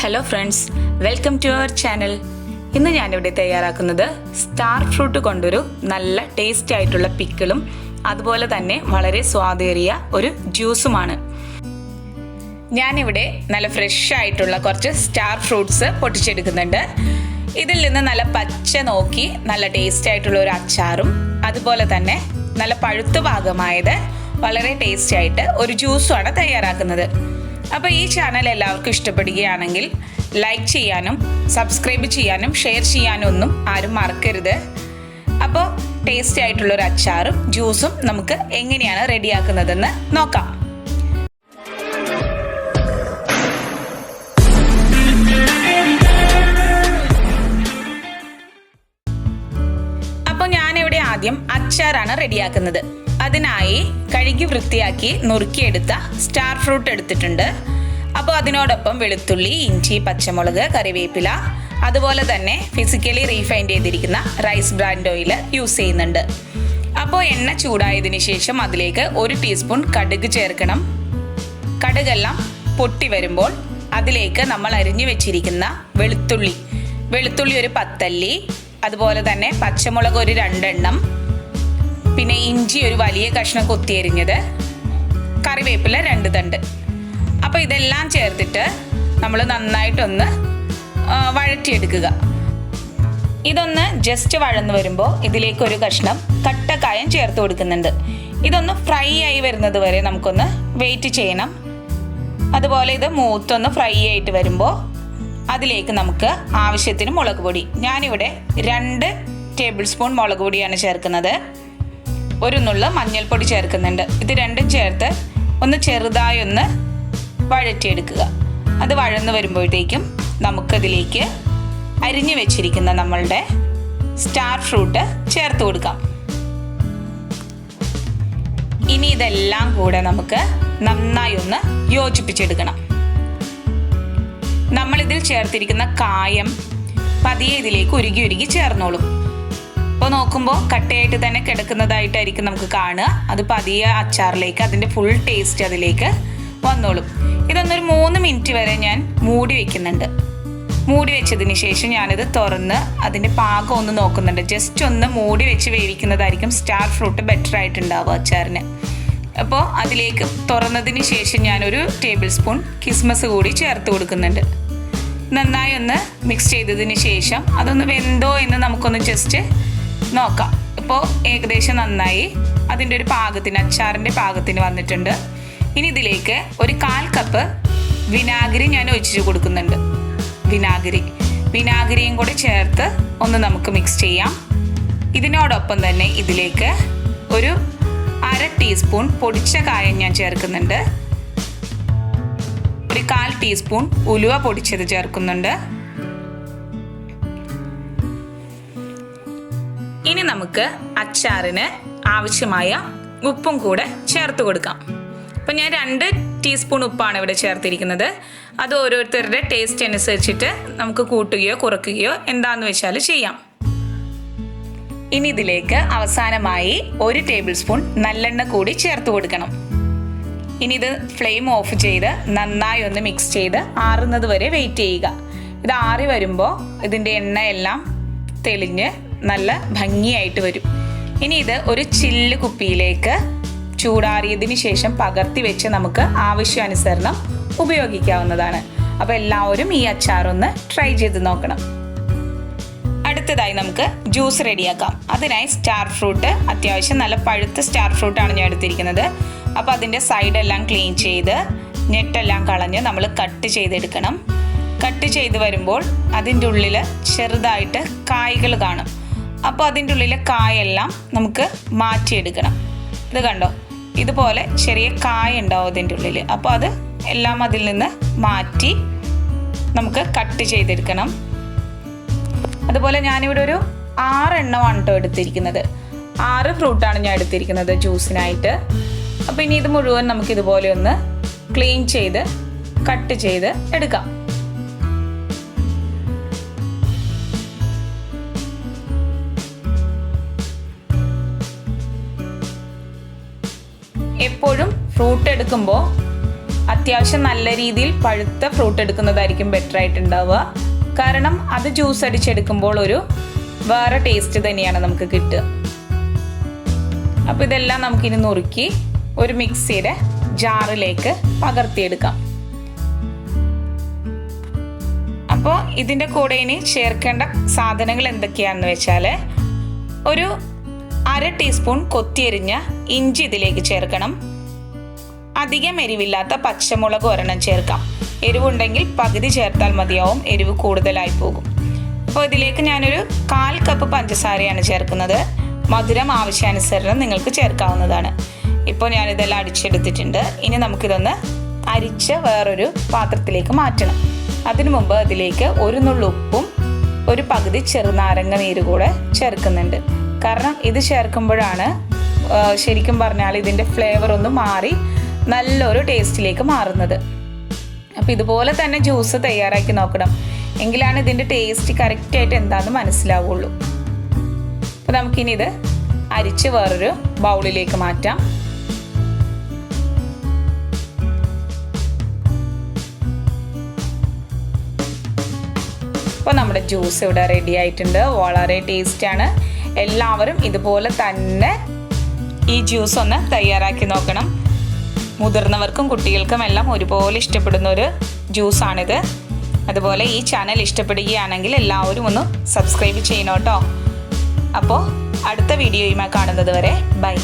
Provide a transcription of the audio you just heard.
Hello friends, welcome to our channel. ഇന്ന് ഞാനിവിടെ തയ്യാറാക്കുന്നത് സ്റ്റാർ ഫ്രൂട്ട് കൊണ്ടൊരു നല്ല ടേസ്റ്റി ആയിട്ടുള്ള പിക്കിളും അതുപോലെ തന്നെ വളരെ സ്വാദേറിയ ഒരു ജ്യൂസുമാണ്. ഞാനിവിടെ നല്ല ഫ്രഷ് ആയിട്ടുള്ള കുറച്ച് സ്റ്റാർ ഫ്രൂട്ട്സ് പൊട്ടിച്ചെടുക്കുന്നുണ്ട്. ഇതിൽ നിന്ന് നല്ല പച്ച നോക്കി നല്ല ടേസ്റ്റി ആയിട്ടുള്ള ഒരു അച്ചാറും അതുപോലെ തന്നെ നല്ല പഴുത്ത ഭാഗമായത് വളരെ ടേസ്റ്റി ആയിട്ട് ഒരു ജ്യൂസുമാണ് തയ്യാറാക്കുന്നത്. അപ്പോൾ ഈ ചാനൽ എല്ലാവർക്കും ഇഷ്ടപ്പെടുകയാണെങ്കിൽ ലൈക്ക് ചെയ്യാനും സബ്സ്ക്രൈബ് ചെയ്യാനും ഷെയർ ചെയ്യാനും ഒന്നും ആരും മറക്കരുത്. അപ്പോൾ ടേസ്റ്റി ആയിട്ടുള്ളൊരു അച്ചാറും ജ്യൂസും നമുക്ക് എങ്ങനെയാണ് റെഡിയാക്കുന്നതെന്ന് നോക്കാം. അപ്പോൾ ഞാനിവിടെ ആദ്യം അച്ചാറാണ് റെഡിയാക്കുന്നത്. അതിനായി കഴുകി വൃത്തിയാക്കി നുറുക്കിയെടുത്ത സ്റ്റാർ ഫ്രൂട്ട് എടുത്തിട്ടുണ്ട്. അപ്പോൾ അതിനോടൊപ്പം വെളുത്തുള്ളി, ഇഞ്ചി, പച്ചമുളക്, കറിവേപ്പില, അതുപോലെ തന്നെ ഫിസിക്കലി റീഫൈൻഡ് ചെയ്തിരിക്കുന്ന റൈസ് ബ്രാൻഡ് ഓയിൽ യൂസ് ചെയ്യുന്നുണ്ട്. അപ്പോൾ എണ്ണ ചൂടായതിനു ശേഷം അതിലേക്ക് 1 ടീസ്പൂൺ കടുക് ചേർക്കണം. കടുകെല്ലാം പൊട്ടി വരുമ്പോൾ അതിലേക്ക് നമ്മൾ അരിഞ്ഞു വെച്ചിരിക്കുന്ന വെളുത്തുള്ളി ഒരു 10 അല്ലി, അതുപോലെ തന്നെ പച്ചമുളക് ഒരു 2 എണ്ണം, പിന്നെ ഇഞ്ചി ഒരു വലിയ കഷ്ണം കൊത്തിയരിഞ്ഞത്, കറിവേപ്പില 2 തണ്ട്. അപ്പോൾ ഇതെല്ലാം ചേർത്തിട്ട് നമ്മൾ നന്നായിട്ടൊന്ന് വഴറ്റിയെടുക്കുക. ഇതൊന്ന് ജസ്റ്റ് വഴന്നു വരുമ്പോൾ ഇതിലേക്ക് ഒരു കഷ്ണം കട്ടക്കായം ചേർത്ത് കൊടുക്കുന്നുണ്ട്. ഇതൊന്ന് ഫ്രൈ ആയി വരുന്നത് വരെ നമുക്കൊന്ന് വെയിറ്റ് ചെയ്യണം. അതുപോലെ ഇത് മൂത്തൊന്ന് ഫ്രൈ ആയിട്ട് വരുമ്പോൾ അതിലേക്ക് നമുക്ക് ആവശ്യത്തിന് മുളക് പൊടി, ഞാനിവിടെ 2 ടേബിൾ സ്പൂൺ മുളക് പൊടിയാണ് ചേർക്കുന്നത്. ഒരു നുള്ള് മഞ്ഞൾപ്പൊടി ചേർക്കുന്നുണ്ട്. ഇത് രണ്ടും ചേർത്ത് ഒന്ന് ചെറുതായി ഒന്ന് വഴറ്റിയെടുക്കുക. അത് വഴന്നു വരുമ്പോഴത്തേക്കും നമുക്കതിലേക്ക് അരിഞ്ഞു വെച്ചിരിക്കുന്ന നമ്മളുടെ സ്റ്റാർ ഫ്രൂട്ട് ചേർത്ത് കൊടുക്കാം. ഇനി ഇതെല്ലാം കൂടെ നമുക്ക് നന്നായി ഒന്ന് യോജിപ്പിച്ചെടുക്കണം. നമ്മളിതിൽ ചേർത്തിരിക്കുന്ന കായം പതിയെ ഇതിലേക്ക് ഉരുകി ചേർന്നോളും. അപ്പോൾ നോക്കുമ്പോൾ കട്ടയായിട്ട് തന്നെ കിടക്കുന്നതായിട്ടായിരിക്കും നമുക്ക് കാണുക. അത് പതിയെ അച്ചാറിലേക്ക് അതിൻ്റെ ഫുൾ ടേസ്റ്റ് അതിലേക്ക് വന്നോളും. ഇതൊന്നൊരു 3 മിനിറ്റ് വരെ ഞാൻ മൂടി വെക്കുന്നുണ്ട്. മൂടി വെച്ചതിന് ശേഷം ഞാനിത് തുറന്ന് അതിൻ്റെ പാകം ഒന്ന് നോക്കുന്നുണ്ട്. ജസ്റ്റ് ഒന്ന് മൂടി വെച്ച് വേവിക്കുന്നതായിരിക്കും സ്റ്റാർ ഫ്രൂട്ട് ബെറ്റർ ആയിട്ടുണ്ടാവുക അച്ചാറിന്. അപ്പോൾ അതിലേക്ക് തുറന്നതിന് ശേഷം ഞാനൊരു ടേബിൾ സ്പൂൺ കിസ്മസ് കൂടി ചേർത്ത് കൊടുക്കുന്നുണ്ട്. നന്നായി ഒന്ന് മിക്സ് ചെയ്തതിന് ശേഷം അതൊന്ന് വെന്തോ എന്ന് നമുക്കൊന്ന് ജസ്റ്റ് നോക്കാം. ഇപ്പോൾ ഏകദേശം നന്നായി അതിൻ്റെ ഒരു പാകത്തിന്, അച്ചാറിൻ്റെ പാകത്തിന് വന്നിട്ടുണ്ട്. ഇനി ഇതിലേക്ക് ഒരു 1/4 കപ്പ് വിനാഗിരി ഞാൻ ഒഴിച്ചു കൊടുക്കുന്നുണ്ട്. വിനാഗിരിയും കൂടി ചേർത്ത് ഒന്ന് നമുക്ക് മിക്സ് ചെയ്യാം. ഇതിനോടൊപ്പം തന്നെ ഇതിലേക്ക് ഒരു 1/2 ടീസ്പൂൺ പൊടിച്ച കായം ഞാൻ ചേർക്കുന്നുണ്ട്. ഒരു 1/4 ടീസ്പൂൺ ഉലുവ പൊടിച്ചത് ചേർക്കുന്നുണ്ട്. ഇനി നമുക്ക് അച്ചാറിന് ആവശ്യമായ ഉപ്പും കൂടെ ചേർത്ത് കൊടുക്കാം. അപ്പോൾ ഞാൻ 2 ടീസ്പൂൺ ഉപ്പാണ് ഇവിടെ ചേർത്തിരിക്കുന്നത്. അത് ഓരോരുത്തരുടെ ടേസ്റ്റ് അനുസരിച്ചിട്ട് നമുക്ക് കൂട്ടുകയോ കുറയ്ക്കുകയോ എന്താണെന്ന് വെച്ചാൽ ചെയ്യാം. ഇനി ഇതിലേക്ക് അവസാനമായി 1 ടേബിൾ സ്പൂൺ നല്ലെണ്ണ കൂടി ചേർത്ത് കൊടുക്കണം. ഇനി ഇത് ഫ്ലെയിം ഓഫ് ചെയ്ത് നന്നായി ഒന്ന് മിക്സ് ചെയ്ത് ആറുന്നത് വരെ വെയിറ്റ് ചെയ്യുക. ഇത് ആറി വരുമ്പോൾ ഇതിൻ്റെ എണ്ണയെല്ലാം തെളിഞ്ഞ് നല്ല ഭംഗിയായിട്ട് വരും. ഇനി ഇത് ഒരു ചില്ല് കുപ്പിയിലേക്ക് ചൂടാറിയതിന് ശേഷം പകർത്തി വെച്ച് നമുക്ക് ആവശ്യാനുസരണം ഉപയോഗിക്കാവുന്നതാണ്. അപ്പോൾ എല്ലാവരും ഈ അച്ചാറൊന്ന് ട്രൈ ചെയ്ത് നോക്കണം. അടുത്തതായി നമുക്ക് ജ്യൂസ് റെഡിയാക്കാം. അതിനായി സ്റ്റാർ ഫ്രൂട്ട്, അത്യാവശ്യം നല്ല പഴുത്ത സ്റ്റാർ ഫ്രൂട്ടാണ് ഞാൻ എടുത്തിരിക്കുന്നത്. അപ്പോൾ അതിൻ്റെ സൈഡെല്ലാം ക്ലീൻ ചെയ്ത് ഞെട്ടെല്ലാം കളഞ്ഞ് നമ്മൾ കട്ട് ചെയ്തെടുക്കണം. കട്ട് ചെയ്ത് വരുമ്പോൾ അതിൻ്റെ ഉള്ളിൽ ചെറുതായിട്ട് കായ്കൾ കാണും. അപ്പോൾ അതിൻ്റെ ഉള്ളിലെ കായെല്ലാം നമുക്ക് മാറ്റിയെടുക്കണം. ഇത് കണ്ടോ, ഇതുപോലെ ചെറിയ കായ ഉണ്ടാവും അതിൻ്റെ ഉള്ളിൽ. അപ്പോൾ അത് എല്ലാം അതിൽ നിന്ന് മാറ്റി നമുക്ക് കട്ട് ചെയ്തെടുക്കണം. അതുപോലെ ഞാനിവിടെ ഒരു 6 എണ്ണമാണ് കേട്ടോ എടുത്തിരിക്കുന്നത്. 6 ഫ്രൂട്ടാണ് ഞാൻ എടുത്തിരിക്കുന്നത് ജ്യൂസിനായിട്ട്. അപ്പോൾ ഇനി ഇത് മുഴുവൻ നമുക്കിതുപോലെ ഒന്ന് ക്ലീൻ ചെയ്ത് കട്ട് ചെയ്ത് എടുക്കാം. എപ്പോഴും ഫ്രൂട്ട് എടുക്കുമ്പോൾ അത്യാവശ്യം നല്ല രീതിയിൽ പഴുത്ത ഫ്രൂട്ട് എടുക്കുന്നതായിരിക്കും ബെറ്റർ ആയിട്ടുണ്ടാവുക. കാരണം അത് ജ്യൂസ് അടിച്ചെടുക്കുമ്പോൾ ഒരു വേറെ ടേസ്റ്റ് തന്നെയാണ് നമുക്ക് കിട്ടുക. അപ്പോൾ ഇതെല്ലാം നമുക്കിനി നുറുക്കി ഒരു മിക്സിയുടെ ജാറിലേക്ക് പകർത്തിയെടുക്കാം. അപ്പോൾ ഇതിൻ്റെ കൂടെ ഇനി ചേർക്കേണ്ട സാധനങ്ങൾ എന്തൊക്കെയാണെന്ന് വെച്ചാൽ, ഒരു 1/2 ടീസ്പൂൺ കൊത്തിയരിഞ്ഞ ഇഞ്ചി ഇതിലേക്ക് ചേർക്കണം. അധികം എരിവില്ലാത്ത പച്ചമുളക് ഒരെണ്ണം ചേർക്കാം. എരിവുണ്ടെങ്കിൽ പകുതി ചേർത്താൽ മതിയാവും, എരിവ് കൂടുതലായി പോകും. അപ്പോൾ ഇതിലേക്ക് ഞാനൊരു 1/4 കപ്പ് പഞ്ചസാരയാണ് ചേർക്കുന്നത്. മധുരം ആവശ്യാനുസരണം നിങ്ങൾക്ക് ചേർക്കാവുന്നതാണ്. ഇപ്പോൾ ഞാനിതെല്ലാം അടിച്ചെടുത്തിട്ടുണ്ട്. ഇനി നമുക്കിതൊന്ന് അരിച്ച് വേറൊരു പാത്രത്തിലേക്ക് മാറ്റണം. അതിനു മുമ്പ് അതിലേക്ക് ഒരു നുള്ളു ഉപ്പും ഒരു പകുതി ചെറുനാരങ്ങ നീര് കൂടെ ചേർക്കുന്നുണ്ട്. കാരണം ഇത് ചേർക്കുമ്പോഴാണ് ശരിക്കും പറഞ്ഞാൽ ഇതിൻ്റെ ഫ്ലേവർ ഒന്ന് മാറി നല്ലൊരു ടേസ്റ്റിലേക്ക് മാറുന്നത്. അപ്പോൾ ഇതുപോലെ തന്നെ ജ്യൂസ് തയ്യാറാക്കി നോക്കണം, എങ്കിലാണ് ഇതിൻ്റെ ടേസ്റ്റ് കറക്റ്റായിട്ട് എന്താണെന്ന് മനസ്സിലാവുള്ളൂ. അപ്പോൾ നമുക്കിനി ഇത് അരിച്ച് വേറൊരു ബൗളിലേക്ക് മാറ്റാം. അപ്പോൾ നമ്മുടെ ജ്യൂസ് ഇവിടെ റെഡി ആയിട്ടുണ്ട്. വളരെ ടേസ്റ്റാണ്. എല്ലാവരും ഇതുപോലെ തന്നെ ഈ ജ്യൂസ് ഒന്ന് തയ്യാറാക്കി നോക്കണം. മുതിർന്നവർക്കും കുട്ടികൾക്കും എല്ലാം ഒരുപോലെ ഇഷ്ടപ്പെടുന്ന ഒരു ജ്യൂസാണിത്. അതുപോലെ ഈ ചാനൽ ഇഷ്ടപ്പെടുകയാണെങ്കിൽ എല്ലാവരും ഒന്ന് സബ്സ്ക്രൈബ് ചെയ്യണം കേട്ടോ. അപ്പോൾ അടുത്ത വീഡിയോയുമായി കാണുന്നത് വരെ ബൈ.